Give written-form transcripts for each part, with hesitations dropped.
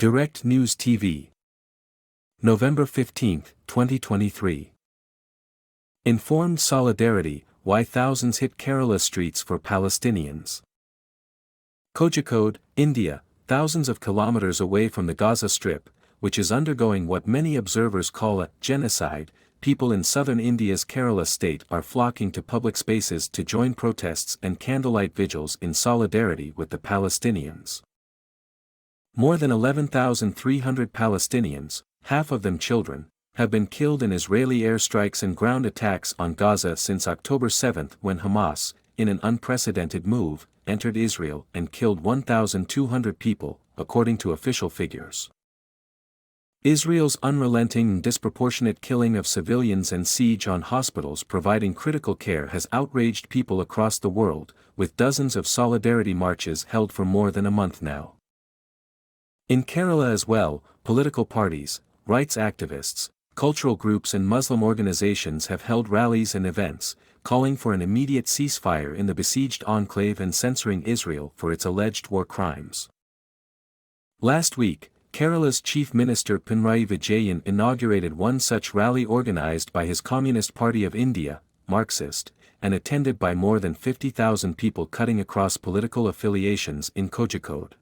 Direct News TV. November 15, 2023. Informed solidarity, why thousands hit Kerala streets for Palestinians. Kozhikode, India, thousands of kilometers away from the Gaza Strip, which is undergoing what many observers call a genocide, people in southern India's Kerala state are flocking to public spaces to join protests and candlelight vigils in solidarity with the Palestinians. More than 11,300 Palestinians, half of them children, have been killed in Israeli airstrikes and ground attacks on Gaza since October 7 when Hamas, in an unprecedented move, entered Israel and killed 1,200 people, according to official figures. Israel's unrelenting and disproportionate killing of civilians and siege on hospitals providing critical care has outraged people across the world, with dozens of solidarity marches held for more than a month now. In Kerala as well, political parties, rights activists, cultural groups and Muslim organizations have held rallies and events, calling for an immediate ceasefire in the besieged enclave and censoring Israel for its alleged war crimes. Last week, Kerala's Chief Minister Pinarayi Vijayan inaugurated one such rally organized by his Communist Party of India, Marxist, and attended by more than 50,000 people cutting across political affiliations in Kozhikode.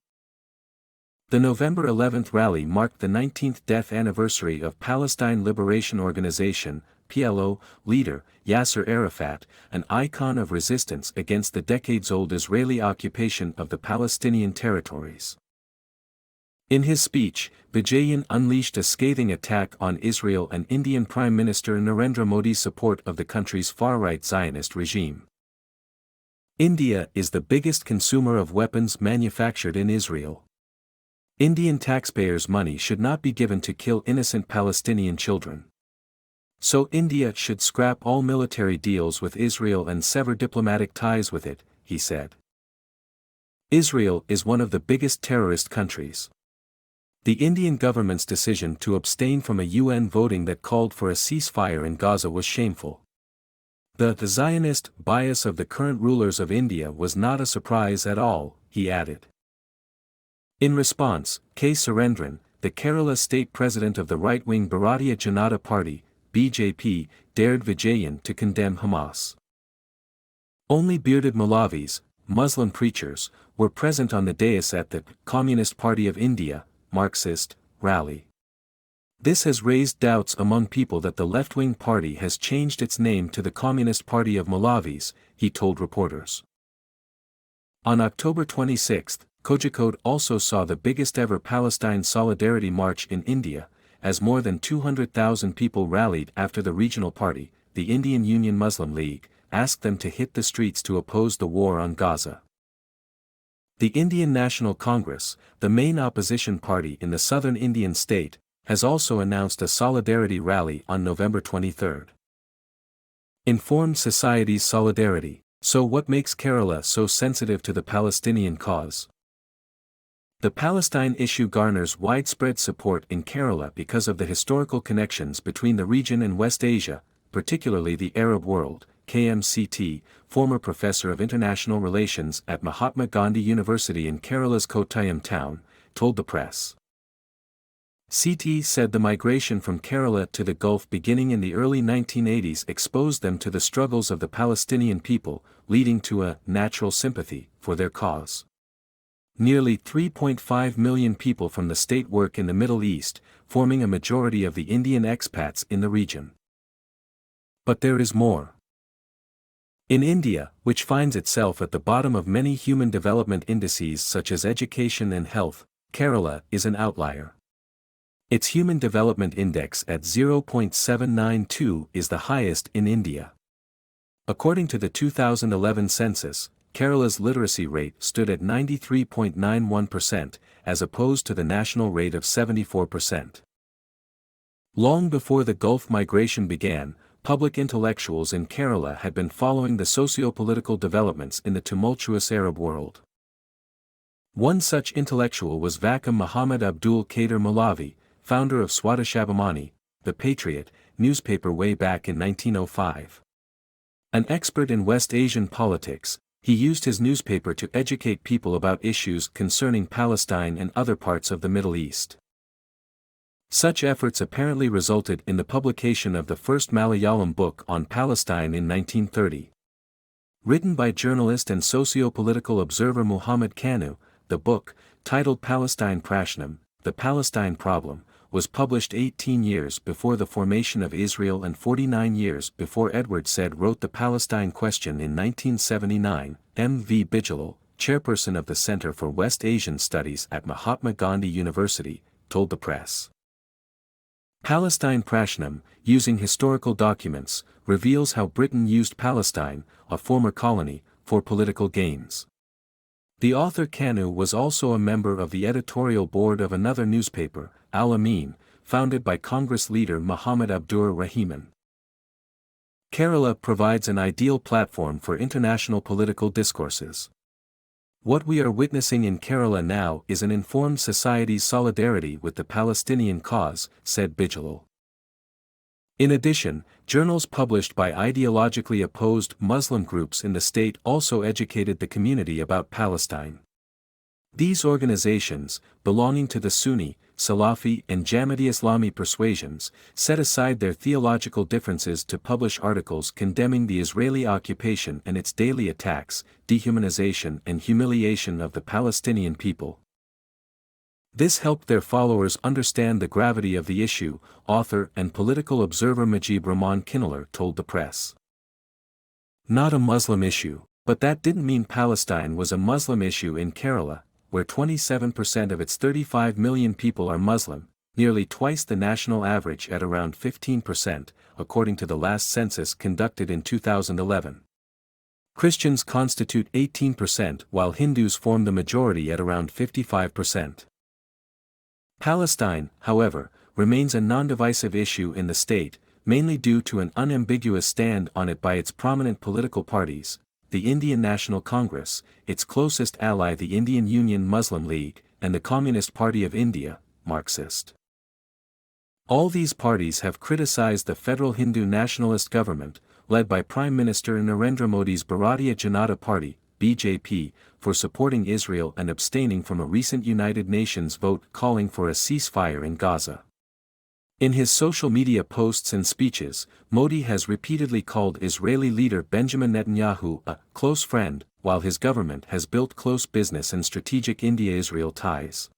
The November 11 rally marked the 19th death anniversary of Palestine Liberation Organization (PLO) leader Yasser Arafat, an icon of resistance against the decades-old Israeli occupation of the Palestinian territories. In his speech, Vijayan unleashed a scathing attack on Israel and Indian Prime Minister Narendra Modi's support of the country's far-right Zionist regime. India is the biggest consumer of weapons manufactured in Israel. Indian taxpayers' money should not be given to kill innocent Palestinian children. So India should scrap all military deals with Israel and sever diplomatic ties with it, he said. Israel is one of the biggest terrorist countries. The Indian government's decision to abstain from a UN voting that called for a ceasefire in Gaza was shameful. The Zionist bias of the current rulers of India was not a surprise at all, he added. In response, K. Surendran, the Kerala state president of the right-wing Bharatiya Janata Party, BJP, dared Vijayan to condemn Hamas. Only bearded Malavis, Muslim preachers, were present on the dais at the Communist Party of India, Marxist, rally. This has raised doubts among people that the left-wing party has changed its name to the Communist Party of Malavis, he told reporters. On October 26, Kozhikode also saw the biggest ever Palestine Solidarity March in India, as more than 200,000 people rallied after the regional party, the Indian Union Muslim League, asked them to hit the streets to oppose the war on Gaza. The Indian National Congress, the main opposition party in the southern Indian state, has also announced a solidarity rally on November 23. Informed society's solidarity. So what makes Kerala so sensitive to the Palestinian cause? The Palestine issue garners widespread support in Kerala because of the historical connections between the region and West Asia, particularly the Arab world, KMCT, former professor of international relations at Mahatma Gandhi University in Kerala's Kottayam town, told the press. CT said the migration from Kerala to the Gulf beginning in the early 1980s exposed them to the struggles of the Palestinian people, leading to a natural sympathy for their cause. Nearly 3.5 million people from the state work in the Middle East, forming a majority of the Indian expats in the region. But there is more. In India, which finds itself at the bottom of many human development indices such as education and health, Kerala is an outlier. Its Human Development Index at 0.792 is the highest in India. According to the 2011 census, Kerala's literacy rate stood at 93.91%, as opposed to the national rate of 74%. Long before the Gulf migration began, public intellectuals in Kerala had been following the socio-political developments in the tumultuous Arab world. One such intellectual was Vakam Muhammad Abdul Qadir Malavi, founder of Swadeshabamani, the Patriot, newspaper way back in 1905. An expert in West Asian politics, He used his newspaper to educate people about issues concerning Palestine and other parts of the Middle East. Such efforts apparently resulted in the publication of the first Malayalam book on Palestine in 1930. Written by journalist and socio-political observer Muhammad Kanu, the book, titled Palestine Prashnam, The Palestine Problem, was published 18 years before the formation of Israel and 49 years before Edward Said wrote The Palestine Question in 1979. M. V. Bigelow, chairperson of the Center for West Asian Studies at Mahatma Gandhi University, told the press. Palestine Prashnam, using historical documents, reveals how Britain used Palestine, a former colony, for political gains. The author Kanu was also a member of the editorial board of another newspaper, Al Amin, founded by Congress leader Muhammad Abdur Rahman. Kerala provides an ideal platform for international political discourses. What we are witnessing in Kerala now is an informed society's solidarity with the Palestinian cause, said Bigelow. In addition, journals published by ideologically opposed Muslim groups in the state also educated the community about Palestine. These organizations, belonging to the Sunni, Salafi and Jamadi Islami persuasions, set aside their theological differences to publish articles condemning the Israeli occupation and its daily attacks, dehumanization and humiliation of the Palestinian people. This helped their followers understand the gravity of the issue, author and political observer Majib Rahman Kinnaler told the press. Not a Muslim issue, but that didn't mean Palestine was a Muslim issue in Kerala, where 27% of its 35 million people are Muslim, nearly twice the national average at around 15%, according to the last census conducted in 2011. Christians constitute 18% while Hindus form the majority at around 55%. Palestine, however, remains a non-divisive issue in the state, mainly due to an unambiguous stand on it by its prominent political parties, the Indian National Congress, its closest ally the Indian Union Muslim League, and the Communist Party of India, Marxist. All these parties have criticized the federal Hindu nationalist government, led by Prime Minister Narendra Modi's Bharatiya Janata Party, BJP, for supporting Israel and abstaining from a recent United Nations vote calling for a ceasefire in Gaza. In his social media posts and speeches, Modi has repeatedly called Israeli leader Benjamin Netanyahu a close friend, while his government has built close business and strategic India-Israel ties.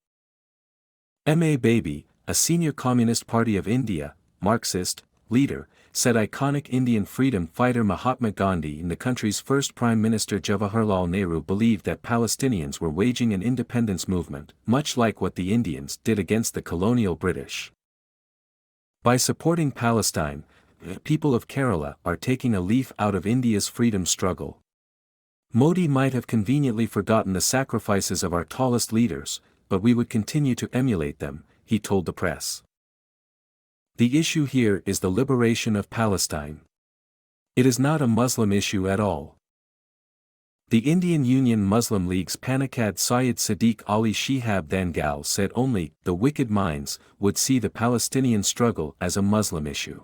M.A. Baby, a senior Communist Party of India, Marxist, leader, said iconic Indian freedom fighter Mahatma Gandhi and the country's first Prime Minister Jawaharlal Nehru believed that Palestinians were waging an independence movement, much like what the Indians did against the colonial British. By supporting Palestine, the people of Kerala are taking a leaf out of India's freedom struggle. Modi might have conveniently forgotten the sacrifices of our tallest leaders, but we would continue to emulate them, he told the press. The issue here is the liberation of Palestine. It is not a Muslim issue at all. The Indian Union Muslim League's Panikat Syed Sadiq Ali Shihab Dangal said only the wicked minds would see the Palestinian struggle as a Muslim issue.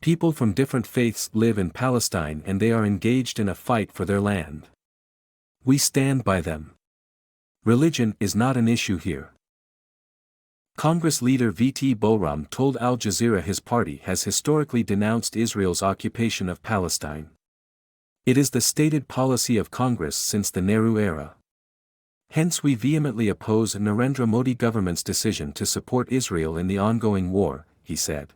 People from different faiths live in Palestine and they are engaged in a fight for their land. We stand by them. Religion is not an issue here. Congress leader V.T. Bolram told Al Jazeera his party has historically denounced Israel's occupation of Palestine. It is the stated policy of Congress since the Nehru era. Hence we vehemently oppose Narendra Modi government's decision to support Israel in the ongoing war, he said.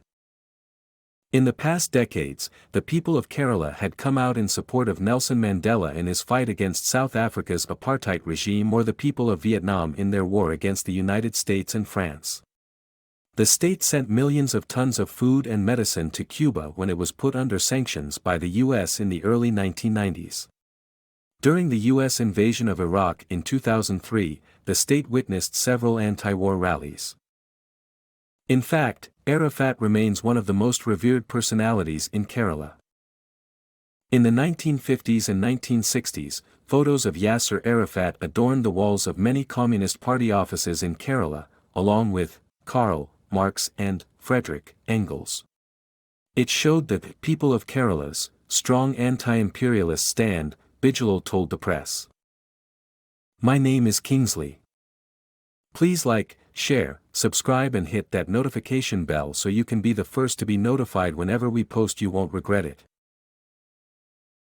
In the past decades, the people of Kerala had come out in support of Nelson Mandela in his fight against South Africa's apartheid regime or the people of Vietnam in their war against the United States and France. The state sent millions of tons of food and medicine to Cuba when it was put under sanctions by the U.S. in the early 1990s. During the U.S. invasion of Iraq in 2003, the state witnessed several anti-war rallies. In fact, Arafat remains one of the most revered personalities in Kerala. In the 1950s and 1960s, photos of Yasser Arafat adorned the walls of many Communist Party offices in Kerala, along with Karl Marx and Frederick Engels. It showed that the people of Kerala's strong anti-imperialist stand, Bigelow told the press. My name is Kingsley. Please like, share, subscribe and hit that notification bell so you can be the first to be notified whenever we post. You won't regret it.